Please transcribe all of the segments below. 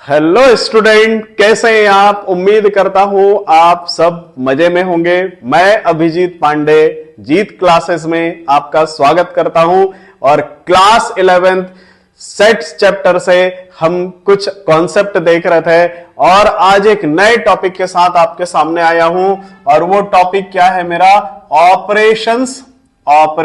Hello student, कैसे हैं आप। उम्मीद करता हूं आप सब मजे में होंगे। मैं अभिजीत पांडे जीत क्लासेस में आपका स्वागत करता हूं और क्लास 11th सेट्स चैप्टर से हम कुछ कॉन्सेप्ट देख रहे थे और आज एक नए टॉपिक के साथ आपके सामने आया हूं और वो टॉपिक क्या है मेरा, operations of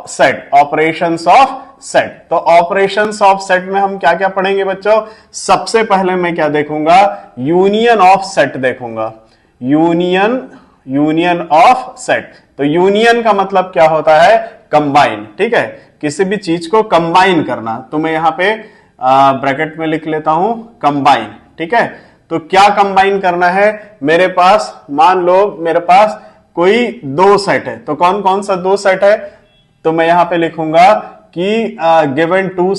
set. Operations of set. तो ऑपरेशंस ऑफ सेट में हम क्या क्या पढ़ेंगे बच्चों। सबसे पहले मैं क्या देखूंगा, यूनियन ऑफ सेट देखूंगा। Union of set. तो यूनियन का मतलब क्या होता है, कंबाइन। ठीक है, किसी भी चीज को कंबाइन करना। तो मैं यहां पे ब्रैकेट में लिख लेता हूं कंबाइन। ठीक है, तो क्या कंबाइन करना है, मेरे पास मान लो मेरे पास कोई दो सेट है। तो कौन कौन सा दो सेट है, तो मैं यहां पे लिखूंगा कि गिवन टू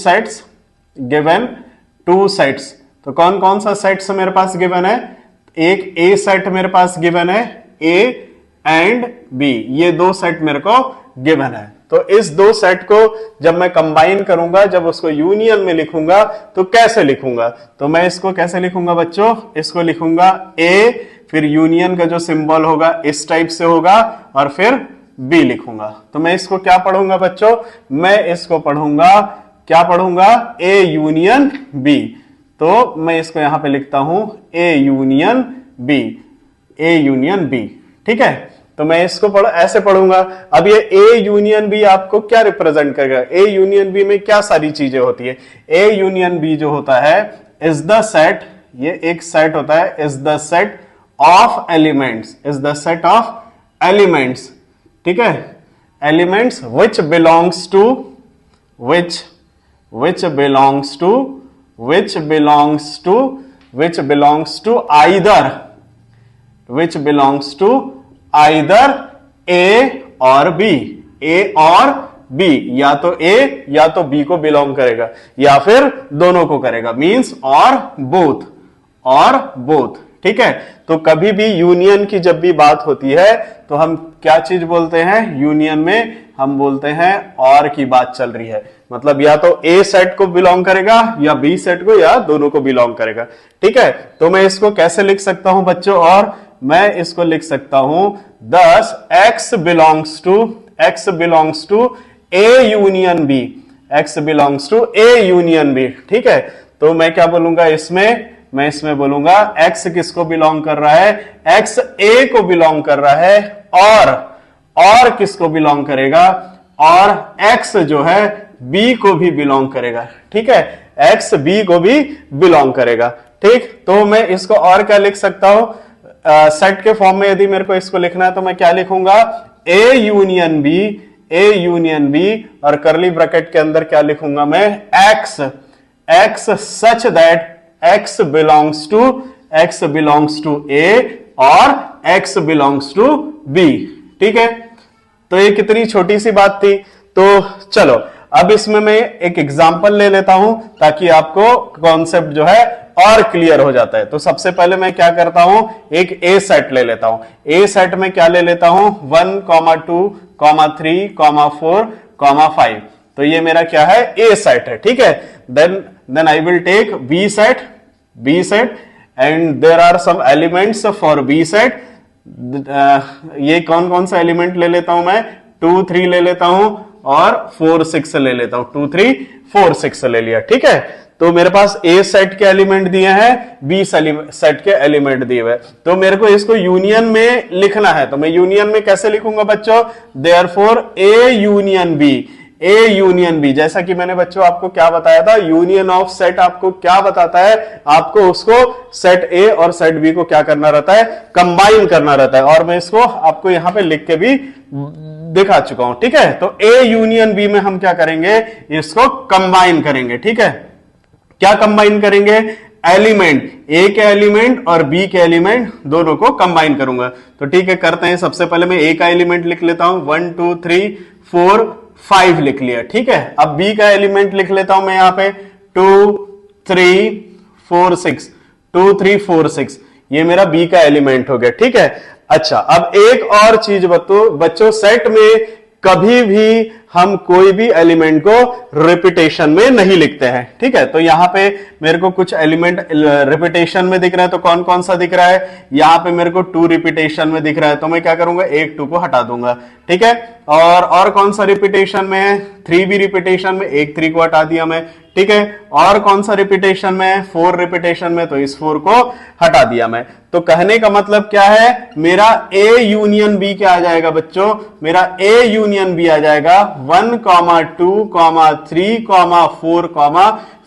सेट्स। तो कौन कौन सा सेट्स मेरे पास गिवन है, एक ए सेट मेरे पास गिवन है, ए एंड बी, ये दो सेट मेरे को गिवन है। तो इस दो सेट को जब मैं कंबाइन करूंगा, जब उसको यूनियन में लिखूंगा तो कैसे लिखूंगा, तो मैं इसको कैसे लिखूंगा बच्चों, इसको लिखूंगा ए, फिर यूनियन का जो सिंबल होगा इस टाइप से होगा और फिर बी लिखूंगा। तो मैं इसको क्या पढ़ूंगा बच्चों, मैं इसको पढ़ूंगा, क्या पढ़ूंगा, ए यूनियन बी। तो मैं इसको यहां पे लिखता हूं A union B, A union B. ठीक है, तो मैं इसको ऐसे पढ़ूंगा। अब ये ए यूनियन बी आपको क्या रिप्रेजेंट करेगा, ए यूनियन बी में क्या सारी चीजें होती है। ए यूनियन बी जो होता है इज द सेट, ये एक सेट होता है, is the set of elements, is the set of elements. ठीक है, elements which belongs to either A और बी, ए और बी, या तो ए या तो बी को बिलोंग करेगा या फिर दोनों को करेगा, मींस और बोथ। ठीक है, तो कभी भी यूनियन की जब भी बात होती है तो हम क्या चीज बोलते हैं, यूनियन में हम बोलते हैं और की बात चल रही है। मतलब या तो ए सेट को बिलोंग करेगा या बी सेट को, या दोनों को बिलोंग करेगा। ठीक है, तो मैं इसको कैसे लिख सकता हूं बच्चों, और मैं इसको लिख सकता हूं thus x belongs to A union B, x belongs to A union B. ठीक है, तो मैं क्या बोलूंगा इसमें, मैं इसमें बोलूंगा x किसको बिलोंग कर रहा है, x a को बिलोंग कर रहा है और किसको बिलोंग करेगा, और x जो है b को भी बिलोंग करेगा। ठीक है, x b को भी बिलोंग करेगा। ठीक, तो मैं इसको और क्या लिख सकता हूं, सेट के फॉर्म में यदि मेरे को इसको लिखना है तो मैं क्या लिखूंगा, ए यूनियन बी और करली ब्रैकेट के अंदर क्या लिखूंगा मैं, x such that x belongs to A और x बिलोंग्स टू B। ठीक है, तो ये कितनी छोटी सी बात थी। तो चलो अब इसमें मैं एक एग्जांपल ले लेता हूं ताकि आपको कॉन्सेप्ट जो है और क्लियर हो जाता है। तो सबसे पहले मैं क्या करता हूं, एक ए सेट ले लेता हूं। ए सेट में क्या ले लेता हूं, 1, 2, 3, 4, 5। तो ये मेरा क्या है, ए सेट है। ठीक है, then I will take B set and there are some elements for B set। ये कौन कौन सा एलिमेंट ले लेता हूं मैं, 2, 3 ले लेता हूं और 4, 6 ले लेता हूं। 2, 3, 4, 6 ले लिया। ठीक है, तो मेरे पास ए सेट के एलिमेंट दिए हैं, बी सेट के एलिमेंट दिए हुए। तो मेरे को इसको यूनियन में लिखना है, तो मैं यूनियन में कैसे लिखूंगा बच्चों, देयरफॉर ए यूनियन बी। जैसा कि मैंने बच्चों आपको क्या बताया था, यूनियन ऑफ सेट आपको क्या बताता है, आपको उसको सेट ए और सेट बी को क्या करना रहता है, कंबाइन करना रहता है। और मैं इसको आपको यहां पे लिख के भी दिखा चुका हूं। ठीक है, तो ए यूनियन बी में हम क्या करेंगे, इसको कंबाइन करेंगे। ठीक है, क्या कंबाइन करेंगे, एलिमेंट, ए के एलिमेंट और बी के एलिमेंट दोनों को कंबाइन करूंगा। तो ठीक है, करते हैं। सबसे पहले मैं ए का एलिमेंट लिख लेता हूं, 1, 2, 3, 4, 5 लिख लिया। ठीक है, अब बी का एलिमेंट लिख लेता हूं मैं यहां पे 2, 3, 4, 6। ये मेरा बी का एलिमेंट हो गया। ठीक है, अच्छा अब एक और चीज बच्चों, सेट में कभी भी हम कोई भी एलिमेंट को रिपीटेशन में नहीं लिखते हैं, ठीक है। तो यहां पे मेरे को कुछ एलिमेंट रिपीटेशन में दिख रहा है, तो कौन कौन सा दिख रहा है, यहां पे मेरे को 2 रिपीटेशन में दिख रहा है, तो मैं क्या करूंगा, एक 2 को हटा दूंगा, ठीक है। और कौन सा रिपीटेशन में है, 3 भी रिपीटेशन में, एक 3 को हटा दिया मैं, ठीक है। और कौन सा रिपीटेशन में, 4 रिपीटेशन में, तो इस 4 को हटा दिया मैं। तो कहने का मतलब क्या है, मेरा A यूनियन B क्या आ जाएगा बच्चों, मेरा A यूनियन B आ जाएगा 1, 2, 3, 4,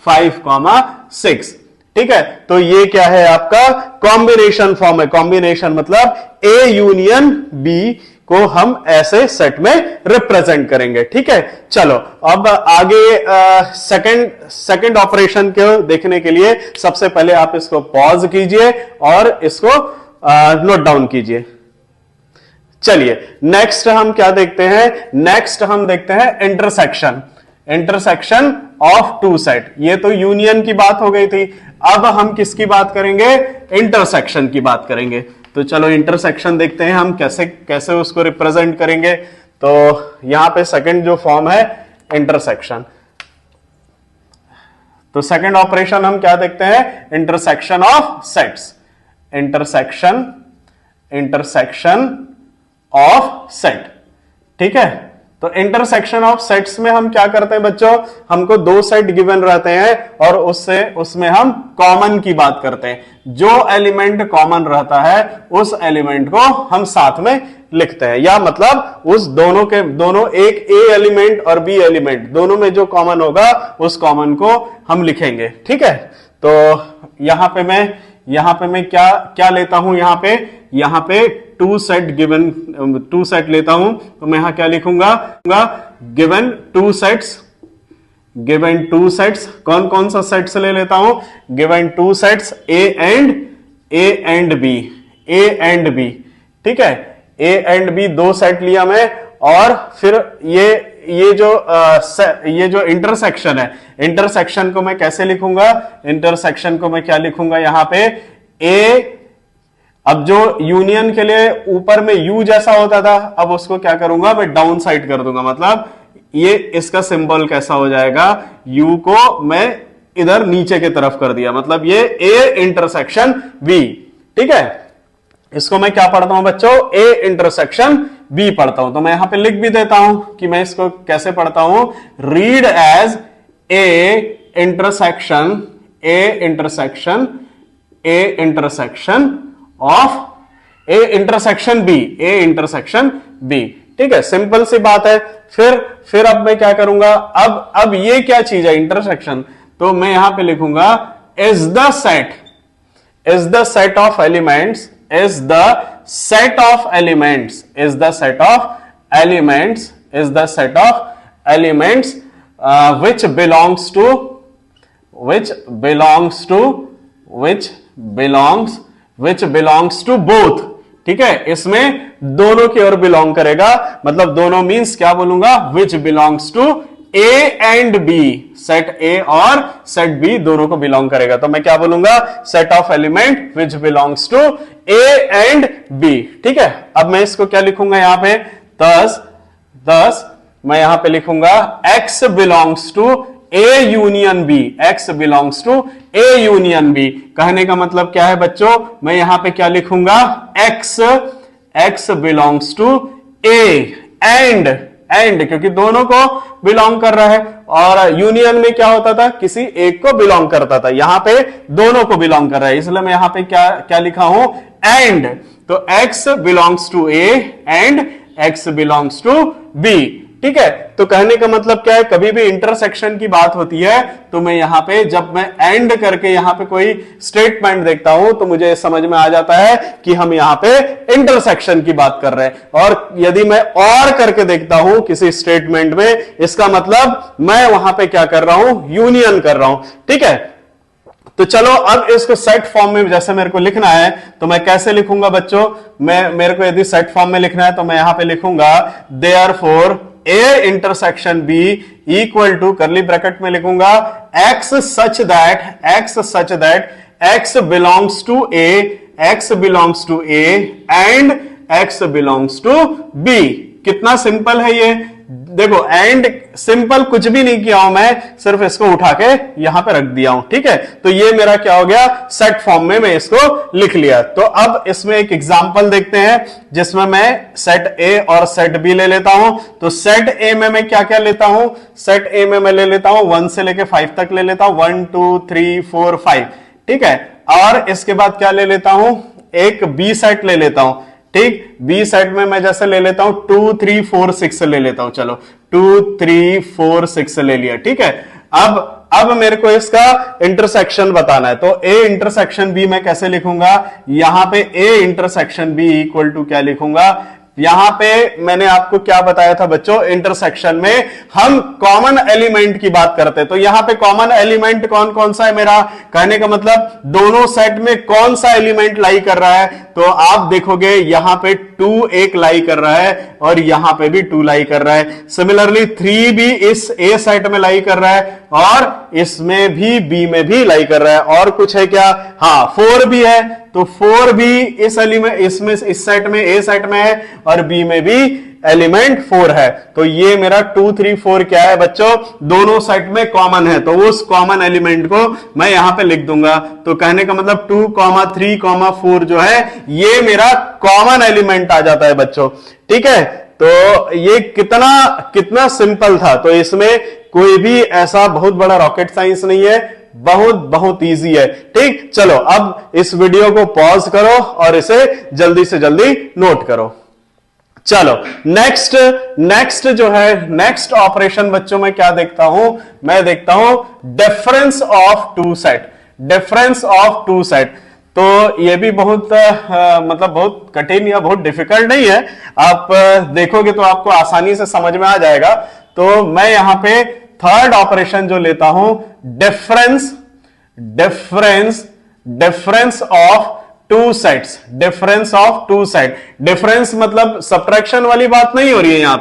5, 6, ठीक है। तो ये क्या है, आपका कॉम्बिनेशन फॉर्म है। कॉम्बिनेशन मतलब A यूनियन B को हम ऐसे सेट में रिप्रेजेंट करेंगे, ठीक है। चलो अब आगे सेकंड ऑपरेशन को देखने के लिए सबसे पहले आप इसको पॉज कीजिए और इसको नोट डाउन कीजिए। चलिए नेक्स्ट हम क्या देखते हैं, नेक्स्ट हम देखते हैं इंटरसेक्शन ऑफ 2 सेट। ये तो यूनियन की बात हो गई थी, अब हम किसकी बात करेंगे, इंटरसेक्शन की बात करेंगे। तो चलो इंटरसेक्शन देखते हैं हम कैसे उसको रिप्रेजेंट करेंगे। तो यहां पे सेकंड जो फॉर्म है इंटरसेक्शन, तो सेकंड ऑपरेशन हम क्या देखते हैं, intersection of sets, intersection of set, ठीक है। तो इंटरसेक्शन ऑफ सेट्स में हम क्या करते हैं बच्चों, हमको 2 सेट गिवन रहते हैं और उसमें हम कॉमन की बात करते हैं। जो एलिमेंट कॉमन रहता है उस एलिमेंट को हम साथ में लिखते हैं, या मतलब उस दोनों एक A एलिमेंट और B एलिमेंट दोनों में जो कॉमन होगा उस कॉमन को हम लिखेंगे, ठीक है। तो यहां पे मैं क्या लेता हूं, यहां पे 2 सेट लेता हूं, तो मैं यहां क्या लिखूंगा, गिवन 2 सेट्स, कौन कौन सा सेट्स ले लेता हूं, given 2 sets A and B, ठीक है। A एंड B 2 सेट लिया मैं, और फिर ये जो इंटरसेक्शन है, इंटरसेक्शन को मैं कैसे लिखूंगा, इंटरसेक्शन को मैं क्या लिखूंगा यहां पे A, अब जो यूनियन के लिए ऊपर में U जैसा होता था, अब उसको क्या करूंगा, मैं डाउन साइड कर दूंगा। मतलब ये इसका सिंबल कैसा हो जाएगा, U को मैं इधर नीचे की तरफ कर दिया, मतलब ये A इंटरसेक्शन B, ठीक है। इसको मैं क्या पढ़ता हूं बच्चों, A इंटरसेक्शन B पढ़ता हूं। तो मैं यहां पे लिख भी देता हूं कि मैं इसको कैसे पढ़ता हूं, read as A intersection B, ठीक है। सिंपल सी बात है। फिर अब मैं क्या करूंगा, अब ये क्या चीज है इंटरसेक्शन, तो मैं यहां पे लिखूंगा is the set of elements which belongs to both, ठीक है। इसमें दोनों की ओर बिलोंग करेगा, मतलब दोनों मींस क्या बोलूंगा, which belongs to A and B, set A और सेट B दोनों को बिलोंग करेगा। तो मैं क्या बोलूंगा, set of element which belongs to A and B, ठीक है। अब मैं इसको क्या लिखूंगा यहां पे, thus मैं यहां पे लिखूंगा X belongs to A union B, X belongs to A union B। कहने का मतलब क्या है बच्चों, मैं यहां पे क्या लिखूंगा, X belongs to A and क्योंकि दोनों को बिलोंग कर रहा है, और यूनियन में क्या होता था, किसी एक को बिलोंग करता था, यहां पे दोनों को बिलोंग कर रहा है, इसलिए मैं यहां पे क्या लिखा हूं, एंड। तो X belongs to A and X belongs to B, ठीक है। तो कहने का मतलब क्या है, कभी भी इंटरसेक्शन की बात होती है तो मैं यहां पे, जब मैं एंड करके यहां पे कोई स्टेटमेंट देखता हूं तो मुझे समझ में आ जाता है कि हम यहां पे इंटरसेक्शन की बात कर रहे हैं। और यदि मैं और करके देखता हूं किसी स्टेटमेंट में, इसका मतलब मैं वहां पे क्या कर रहा हूं, यूनियन कर रहा हूं, ठीक है। तो चलो अब इसको सेट फॉर्म में जैसे मेरे को लिखना है, तो मैं कैसे लिखूंगा बच्चों, मेरे को यदि सेट फॉर्म में लिखना है तो मैं यहां पे लिखूंगा therefore A intersection B equal to, curly bracket में लिखूंगा, X such that X belongs to A and X belongs to B, कितना सिंपल है ये, देखो एंड सिंपल कुछ भी नहीं किया हूं मैं, सिर्फ इसको उठा के यहां पे रख दिया हूं, ठीक है। तो ये मेरा क्या हो गया, सेट फॉर्म में मैं इसको लिख लिया। तो अब इसमें एक एग्जांपल देखते हैं जिसमें मैं सेट ए और सेट बी ले लेता हूं। तो सेट ए में मैं क्या क्या लेता हूं, सेट ए में मैं ले लेता हूं 1 से लेके 5 तक ले लेता हूं, 1 2 3 4 5, ठीक है। और इसके बाद क्या ले लेता हूं, एक बी सेट ले लेता हूं, ठीक। बी सेट में मैं जैसे ले लेता हूं 2 3 4 6 ले लेता हूं, चलो 2 3 4 6 ले लिया, ठीक है। अब मेरे को इसका इंटरसेक्शन बताना है, तो ए इंटरसेक्शन बी मैं कैसे लिखूंगा, यहां पे A intersection B equal to क्या लिखूंगा, यहां पे मैंने आपको क्या बताया था बच्चों, इंटरसेक्शन में हम कॉमन एलिमेंट की बात करते हैं। तो यहां पे कॉमन एलिमेंट कौन कौन सा है मेरा, कहने का मतलब दोनों सेट में कौन सा एलिमेंट लाई कर रहा है। तो आप देखोगे यहां पे 2 एक लाई कर रहा है और यहां पे भी 2 लाई कर रहा है। सिमिलरली 3 भी इस ए सेट में लाई कर रहा है और इसमें भी बी में भी लाई कर रहा है। और कुछ है क्या, हाँ 4 भी है, तो 4 भी इस एलिमेंट इसमें इस सेट में ए सेट में है और बी में भी एलिमेंट 4 है। तो ये मेरा 2 3 4 क्या है बच्चों, दोनों सेट में कॉमन है, तो उस कॉमन एलिमेंट को मैं यहां पे लिख दूंगा। तो कहने का मतलब 2 3 4 जो है ये मेरा कॉमन एलिमेंट आ जाता है बच्चों, ठीक है। तो ये कितना सिंपल था। तो इसमें कोई भी ऐसा बहुत बड़ा रॉकेट साइंस नहीं है, बहुत इजी है, ठीक। चलो अब इस वीडियो को पॉज करो और इसे जल्दी से जल्दी नोट करो। चलो नेक्स्ट जो है, नेक्स्ट ऑपरेशन बच्चों में क्या देखता हूं, मैं देखता हूं difference of two set, difference of two set. तो ये भी बहुत मतलब बहुत कठिन या बहुत डिफिकल्ट नहीं है, आप देखोगे तो आपको आसानी से समझ में आ जाएगा। तो मैं यहां पे थर्ड ऑपरेशन जो लेता हूं, difference of two sets, difference of two set. Difference मतलब सब्ट्रैक्शन वाली बात नहीं हो रही है यहां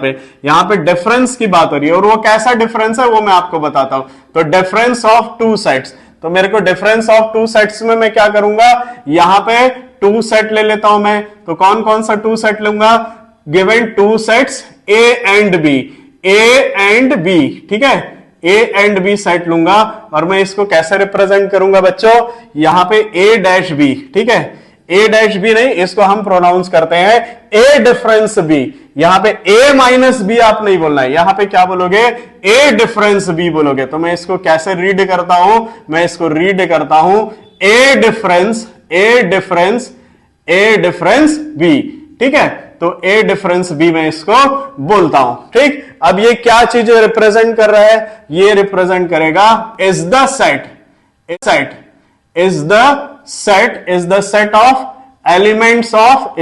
पे डिफरेंस की बात हो रही है। और वो कैसा डिफरेंस है वो मैं आपको बताता हूं। तो डिफरेंस ऑफ टू सेट्स, तो मेरे को डिफरेंस ऑफ टू सेट्स में मैं क्या करूंगा, यहां पे 2 सेट ले लेता हूं मैं। तो कौन कौन सा 2 सेट लूंगा, given 2 sets A and B, A and B, ठीक है, ए एंड बी सेट लूंगा। और मैं इसको कैसे रिप्रेजेंट करूंगा बच्चों, यहां पे ए डैश बी, ठीक है, ए डैश बी नहीं, इसको हम प्रोनाउंस करते हैं ए डिफरेंस बी। यहां पे ए माइनस बी आप नहीं बोलना है, यहां पे क्या बोलोगे, ए डिफरेंस बी बोलोगे। तो मैं इसको कैसे रीड करता हूं, मैं इसको रीड करता हूं ए डिफरेंस बी, ठीक है। तो ए डिफरेंस बी में इसको बोलता हूं, ठीक। अब ये क्या चीज रिप्रेजेंट कर रहा है, ये रिप्रेजेंट करेगा is the set, is the set of elements of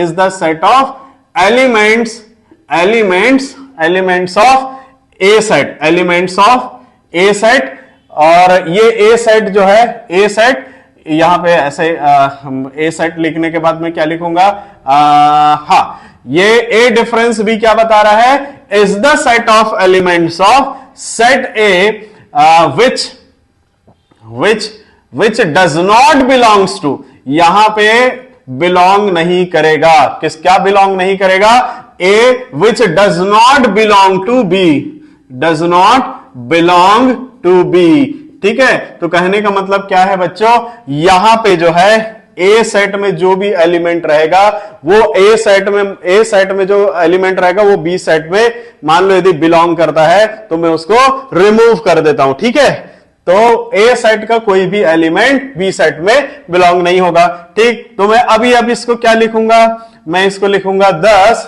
A set। और ये A सेट जो है, A सेट यहां पे ऐसे A सेट लिखने के बाद मैं क्या लिखूंगा, हाँ ये A डिफरेंस भी क्या बता रहा है, is the set of elements of set A which does not belongs to, यहां पे बिलोंग नहीं करेगा, क्या बिलोंग नहीं करेगा, A which does not belong to B, ठीक है। तो कहने का मतलब क्या है बच्चों, यहां पे जो है ए सेट में जो भी एलिमेंट रहेगा वो ए सेट में जो एलिमेंट रहेगा वो बी सेट में मान लो यदि बिलोंग करता है तो मैं उसको रिमूव कर देता हूं, ठीक है। तो ए सेट का कोई भी एलिमेंट बी सेट में बिलोंग नहीं होगा, ठीक। तो मैं अभी इसको क्या लिखूंगा, मैं इसको लिखूंगा 10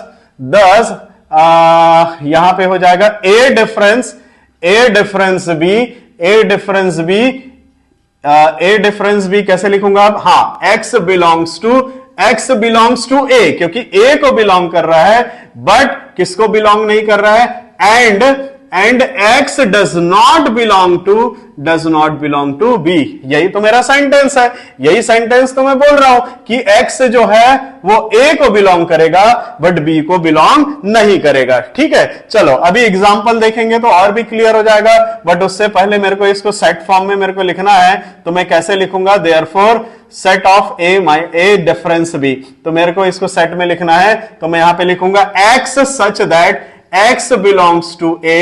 यहां पे हो जाएगा ए डिफरेंस बी कैसे लिखूंगा, हाँ x बिलोंग्स टू ए, क्योंकि ए को बिलोंग कर रहा है बट किसको बिलोंग नहीं कर रहा है, and X does not belong to B. यही तो मेरा सेंटेंस है, यही सेंटेंस तो मैं बोल रहा हूं कि एक्स जो है वो ए को बिलोंग करेगा बट बी को बिलोंग नहीं करेगा। ठीक है, चलो अभी एग्जांपल देखेंगे तो और भी क्लियर हो जाएगा, बट उससे पहले मेरे को इसको सेट फॉर्म में मेरे को लिखना है, तो मैं कैसे लिखूंगा, therefore set of A difference B. तो मेरे को इसको सेट में लिखना है, तो मैं यहां पे लिखूंगा X such that X belongs to A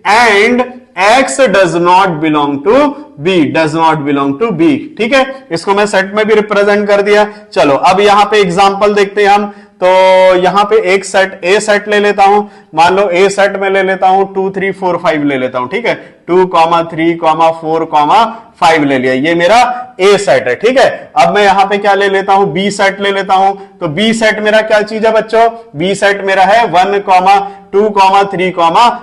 and X does not belong to B. ठीक है, इसको मैं सेट में भी रिप्रेजेंट कर दिया। चलो अब यहां पे एग्जांपल देखते हैं हम। तो यहां पे एक सेट ए सेट ले लेता हूं, मान लो ए सेट में ले लेता हूं 2 3 4 5 ले लेता हूं। ठीक है, 2 3 4 5 ले लिया, ये मेरा ए सेट है। ठीक है, अब मैं यहां पे क्या ले लेता हूं, बी सेट ले लेता हूं। तो बी सेट मेरा क्या चीज है बच्चों, बी सेट मेरा है 1 2 3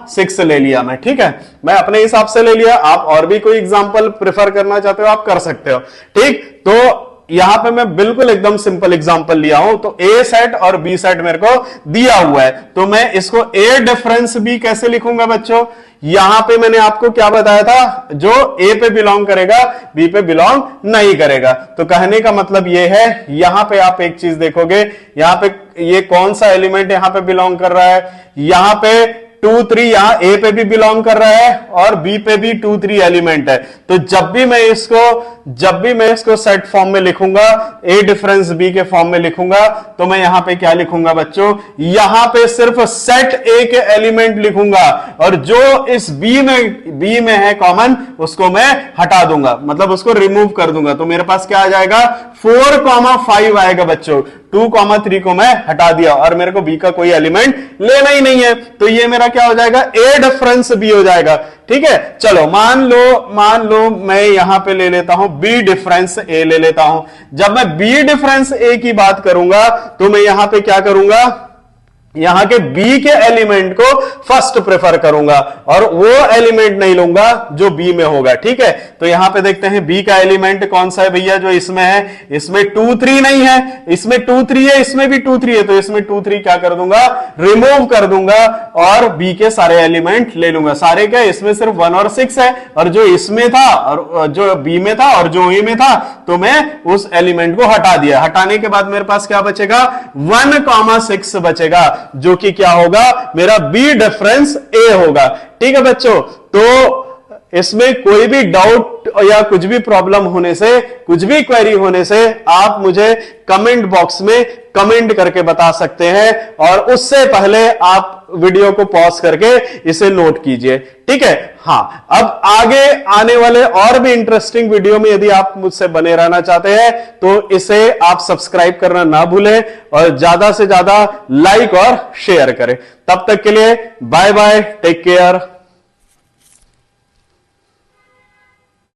6 ले लिया मैं। ठीक है, मैं अपने हिसाब से ले लिया, आप और भी कोई एग्जांपल प्रेफर करना चाहते हो आप कर सकते हो। ठीक, तो यहां पे मैं बिल्कुल एकदम सिंपल एग्जांपल लिया हूं। तो ए सेट और बी सेट मेरे को दिया हुआ है, तो मैं इसको ए डिफरेंस बी कैसे लिखूंगा बच्चों, यहां पे मैंने आपको क्या बताया था, जो ए पे बिलोंग करेगा बी पे बिलोंग नहीं करेगा। तो कहने का मतलब ये है, यहां पे आप एक चीज देखोगे, यहां पे ये कौन सा एलिमेंट यहां पे बिलोंग कर रहा है, यहां पे 2 3 यहां ए पे भी बिलोंग कर रहा है और बी पे भी 2 3 एलिमेंट है। तो जब भी मैं इसको सेट फॉर्म में लिखूंगा, ए डिफरेंस बी के फॉर्म में लिखूंगा, तो मैं यहां पे क्या लिखूंगा बच्चों, यहां पे सिर्फ सेट ए के एलिमेंट लिखूंगा और जो इस बी में है कॉमन, उसको मैं हटा दूंगा, मतलब उसको रिमूव कर दूंगा। तो मेरे पास क्या आ जाएगा, 4 5 आएगा बच्चों। 2 3 को मैं हटा दिया और मेरे को बी का कोई एलिमेंट लेना ही नहीं है, तो ये मेरा क्या हो जाएगा, ए डिफरेंस बी हो जाएगा। ठीक है, चलो मान लो मैं यहां पे ले लेता हूं बी डिफरेंस ए ले लेता हूं। जब मैं बी डिफरेंस ए की बात करूंगा तो मैं यहां पे क्या करूंगा, यहां के बी के एलिमेंट को फर्स्ट प्रेफर करूंगा और वो एलिमेंट नहीं लूंगा जो बी में होगा। ठीक है, तो यहां पे देखते हैं बी का एलिमेंट कौन सा है भैया, जो इसमें है, इसमें 2 3 नहीं है, इसमें 2 3 है, इसमें भी 2 3 है, तो इसमें 2 3 क्या कर दूंगा, रिमूव कर दूंगा और बी के सारे एलिमेंट ले लूंगा। सारे क्या, इसमें सिर्फ 1 और 6 है, और जो इसमें था और जो बी में था और जो ए में था, तो मैं उस एलिमेंट को हटा दिया। हटाने के बाद मेरे पास क्या बचेगा, 1 6 बचेगा, जो कि क्या होगा, मेरा बी डिफरेंस ए होगा। ठीक है बच्चों, तो इसमें कोई भी डाउट या कुछ भी प्रॉब्लम होने से, कुछ भी क्वेरी होने से आप मुझे कमेंट बॉक्स में कमेंट करके बता सकते हैं, और उससे पहले आप वीडियो को पॉज करके इसे नोट कीजिए। ठीक है, हाँ, अब आगे आने वाले और भी इंटरेस्टिंग वीडियो में यदि आप मुझसे बने रहना चाहते हैं तो इसे आप सब्सक्राइब करना ना भूलें और ज्यादा से ज्यादा लाइक और शेयर करें। तब तक के लिए बाय बाय, टेक केयर।